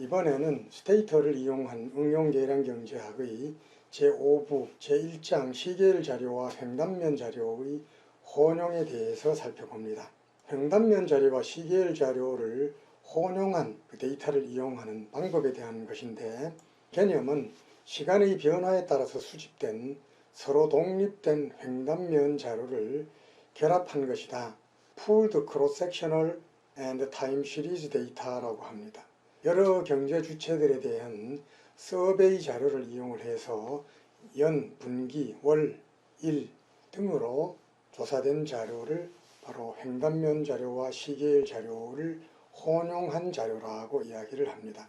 이번에는 스테이터를 이용한 응용계량경제학의 제5부 제1장 시계열 자료와 횡단면 자료의 혼용에 대해서 살펴봅니다. 횡단면 자료와 시계열 자료를 혼용한 데이터를 이용하는 방법에 대한 것인데, 개념은 시간의 변화에 따라서 수집된 서로 독립된 횡단면 자료를 결합한 것이다. Pooled Cross-Sectional and Time Series Data라고 합니다. 여러 경제 주체들에 대한 서베이 자료를 이용을 해서 연, 분기, 월, 일 등으로 조사된 자료를 바로 횡단면 자료와 시계열 자료를 혼용한 자료라고 이야기를 합니다.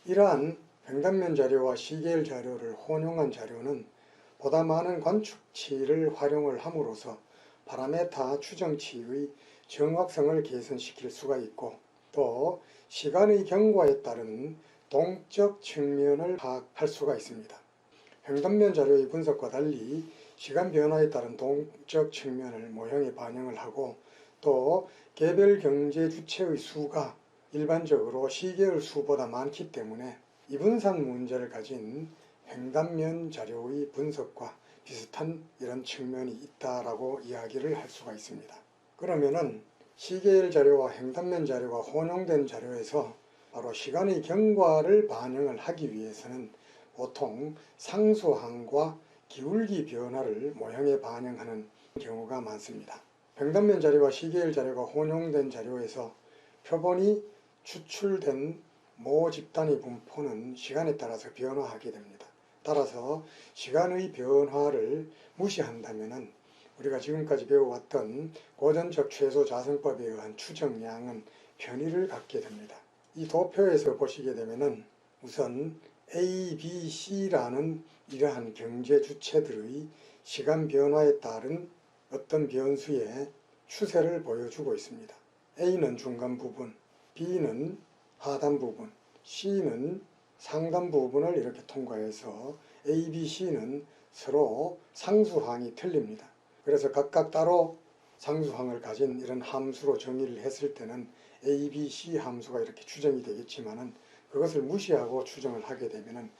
이러한 횡단면 자료와 시계열 자료를 혼용한 자료는 보다 많은 관측치를 활용을 함으로써 파라메타 추정치의 정확성을 개선시킬 수가 있고, 또 시간의 경과에 따른 동적 측면을 파악할 수가 있습니다. 횡단면 자료의 분석과 달리 시간 변화에 따른 동적 측면을 모형에 반영을 하고, 또 개별 경제 주체의 수가 일반적으로 시계열 수보다 많기 때문에 이분산 문제를 가진 횡단면 자료의 분석과 비슷한 이런 측면이 있다라고 이야기를 할 수가 있습니다. 그러면은 시계열 자료와 횡단면 자료가 혼용된 자료에서 바로 시간의 경과를 반영을 하기 위해서는 보통 상수항과 기울기 변화를 모형에 반영하는 경우가 많습니다. 횡단면 자료와 시계열 자료가 혼용된 자료에서 표본이 추출된 모 집단의 분포는 시간에 따라서 변화하게 됩니다. 따라서 시간의 변화를 무시한다면 우리가 지금까지 배워왔던 고전적 최소 자성법에 의한 추정량은 편의를 갖게 됩니다. 이 도표에서 보시게 되면 우선 A, B, C라는 이러한 경제 주체들의 시간 변화에 따른 어떤 변수의 추세를 보여주고 있습니다. A는 중간 부분, B는 하단 부분, C는 상단 부분을 이렇게 통과해서 A, B, C는 서로 상수항이 틀립니다. 그래서 각각 따로 상수항을 가진 이런 함수로 정의를 했을 때는 A, B, C 함수가 이렇게 추정이 되겠지만은, 그것을 무시하고 추정을 하게 되면은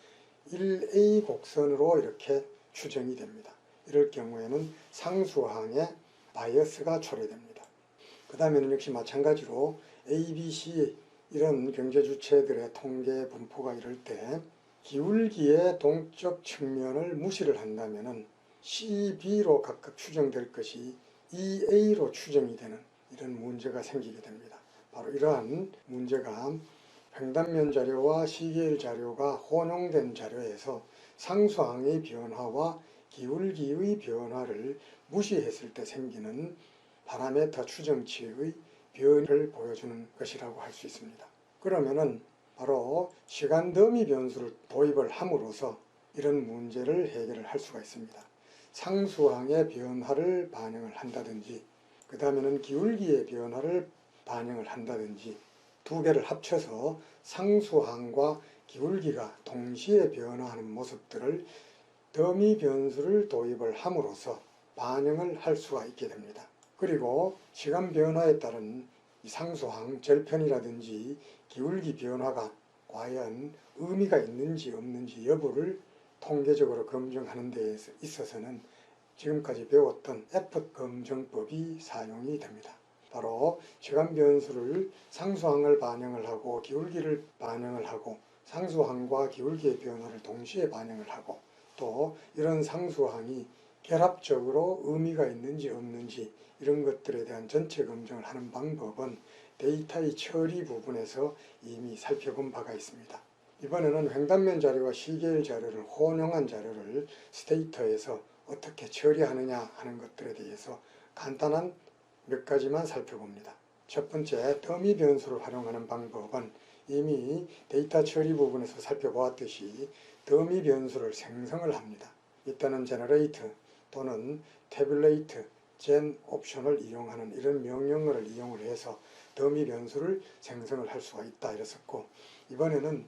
1A 곡선으로 이렇게 추정이 됩니다. 이럴 경우에는 상수항에 바이어스가 초래됩니다. 그 다음에는 역시 마찬가지로 A, B, C 이런 경제 주체들의 통계 분포가 이럴 때 기울기의 동적 측면을 무시를 한다면은 C, B로 각각 추정될 것이 EA로 추정이 되는 이런 문제가 생기게 됩니다. 바로 이러한 문제가 횡단면 자료와 시계열 자료가 혼용된 자료에서 상수항의 변화와 기울기의 변화를 무시했을 때 생기는 파라메타 추정치의 변화를 보여주는 것이라고 할 수 있습니다. 그러면은 바로 시간 더미 변수를 도입을 함으로써 이런 문제를 해결을 할 수가 있습니다. 상수항의 변화를 반영을 한다든지, 그 다음에는 기울기의 변화를 반영을 한다든지, 두 개를 합쳐서 상수항과 기울기가 동시에 변화하는 모습들을 더미 변수를 도입을 함으로써 반영을 할 수가 있게 됩니다. 그리고 시간 변화에 따른 이 상수항, 절편이라든지 기울기 변화가 과연 의미가 있는지 없는지 여부를 통계적으로 검증하는 데 있어서는 지금까지 배웠던 에포트 검증법이 사용이 됩니다. 바로 시간 변수를 상수항을 반영을 하고 기울기를 반영을 하고 상수항과 기울기의 변화를 동시에 반영을 하고, 또 이런 상수항이 결합적으로 의미가 있는지 없는지 이런 것들에 대한 전체 검증을 하는 방법은 데이터의 처리 부분에서 이미 살펴본 바가 있습니다. 이번에는 횡단면 자료와 시계열 자료를 혼용한 자료를 스테이터에서 어떻게 처리하느냐 하는 것들에 대해서 간단한 몇 가지만 살펴봅니다. 첫 번째, 더미 변수를 활용하는 방법은 이미 데이터 처리 부분에서 살펴보았듯이 더미 변수를 생성을 합니다. 이때는 generate 또는 tabulate, gen 옵션을 이용하는 이런 명령어를 이용을 해서 더미 변수를 생성을 할 수가 있다 이랬었고, 이번에는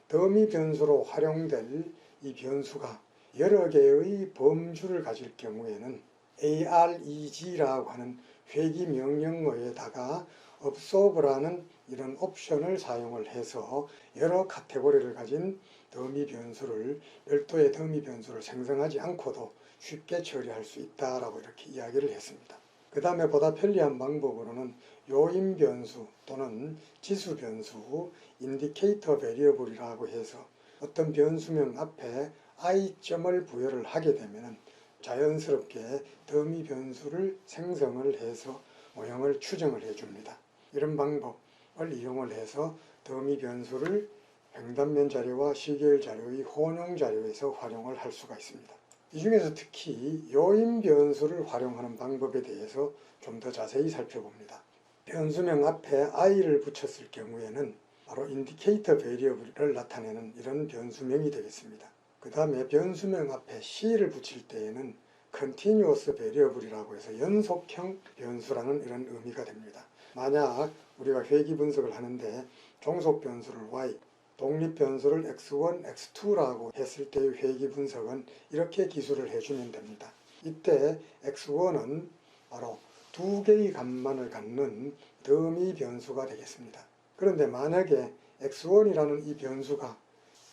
더미 변수로 활용될 이 변수가 여러 개의 범주를 가질 경우에는 AREG라고 하는 회귀 명령어에다가 observe라는 이런 옵션을 사용을 해서 여러 카테고리를 가진 더미 변수를 별도의 더미 변수를 생성하지 않고도 쉽게 처리할 수 있다라고 이렇게 이야기를 했습니다. 그 다음에 보다 편리한 방법으로는 요인 변수 또는 지수 변수, 인디케이터 베리어블이라고 해서 어떤 변수명 앞에 i점을 부여를 하게 되면 자연스럽게 더미 변수를 생성을 해서 모형을 추정을 해줍니다. 이런 방법을 이용을 해서 더미 변수를 횡단면 자료와 시계열 자료의 혼용 자료에서 활용을 할 수가 있습니다. 이 중에서 특히 요인 변수를 활용하는 방법에 대해서 좀 더 자세히 살펴봅니다. 변수명 앞에 i를 붙였을 경우에는 바로 인디케이터 베리어블을 나타내는 이런 변수명이 되겠습니다. 그 다음에 변수명 앞에 c를 붙일 때에는 continuous variable이라고 해서 연속형 변수라는 이런 의미가 됩니다. 만약 우리가 회귀 분석을 하는데 종속 변수를 y, 독립 변수를 x1, x2라고 했을 때의 회귀 분석은 이렇게 기술을 해주면 됩니다. 이때 x1은 바로 두 개의 값만을 갖는 더미 변수가 되겠습니다. 그런데 만약에 x1이라는 이 변수가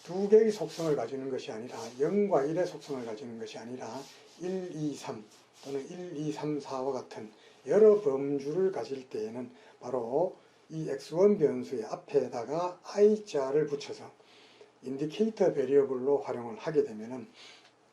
두 개의 속성을 가지는 것이 아니라 0과 1의 속성을 가지는 것이 아니라 1, 2, 3 또는 1, 2, 3, 4와 같은 여러 범주를 가질 때에는 바로 이 x1 변수의 앞에다가 i자를 붙여서 인디케이터 베리어블로 활용을 하게 되면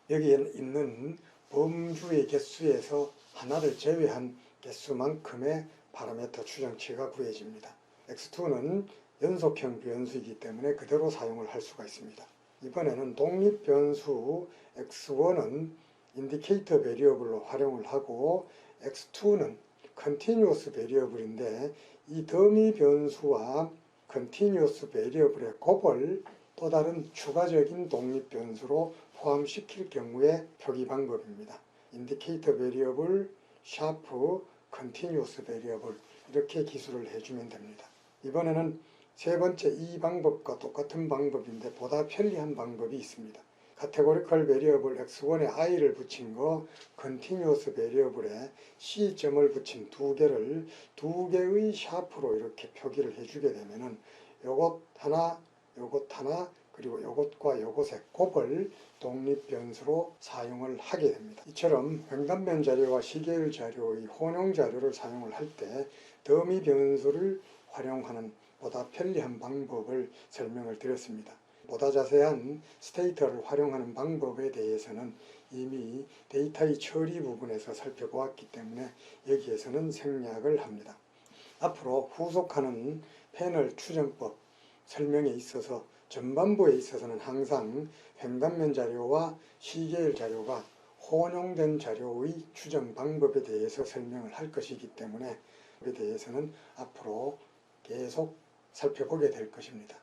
여기에 있는 범주의 개수에서 하나를 제외한 개수만큼의 파라미터 추정치가 구해집니다. x2는 연속형 변수이기 때문에 그대로 사용을 할 수가 있습니다. 이번에는 독립 변수 x1은 인디케이터 베리어블로 활용을 하고 x2는 컨티뉴어스 베리어블인데 이 더미 변수와 컨티뉴어스 베리어블의 곱을 또 다른 추가적인 독립 변수로 포함시킬 경우의 표기 방법입니다. 인디케이터 베리어블 샤프 컨티뉴어스 베리어블 이렇게 기술을 해주면 됩니다. 이번에는 세 번째 이 방법과 똑같은 방법인데 보다 편리한 방법이 있습니다. 카테고리컬 베리어블 x1에 i를 붙인 거 컨티뉴어스 베리어블에 c점을 붙인 두 개를 두 개의 샤프로 이렇게 표기를 해주게 되면은 요것 하나 그리고 요것과 요것의 곱을 독립 변수로 사용을 하게 됩니다. 이처럼 횡단면 자료와 시계열 자료의 혼용 자료를 사용을 할 때 더미 변수를 활용하는 보다 편리한 방법을 설명을 드렸습니다. 보다 자세한 스테이터를 활용하는 방법에 대해서는 이미 데이터의 처리 부분에서 살펴보았기 때문에 여기에서는 생략을 합니다. 앞으로 후속하는 패널 추정법 설명에 있어서 전반부에 있어서는 항상 횡단면 자료와 시계열 자료가 혼용된 자료의 추정 방법에 대해서 설명을 할 것이기 때문에 그에 대해서는 앞으로 계속 살펴보게 될 것입니다.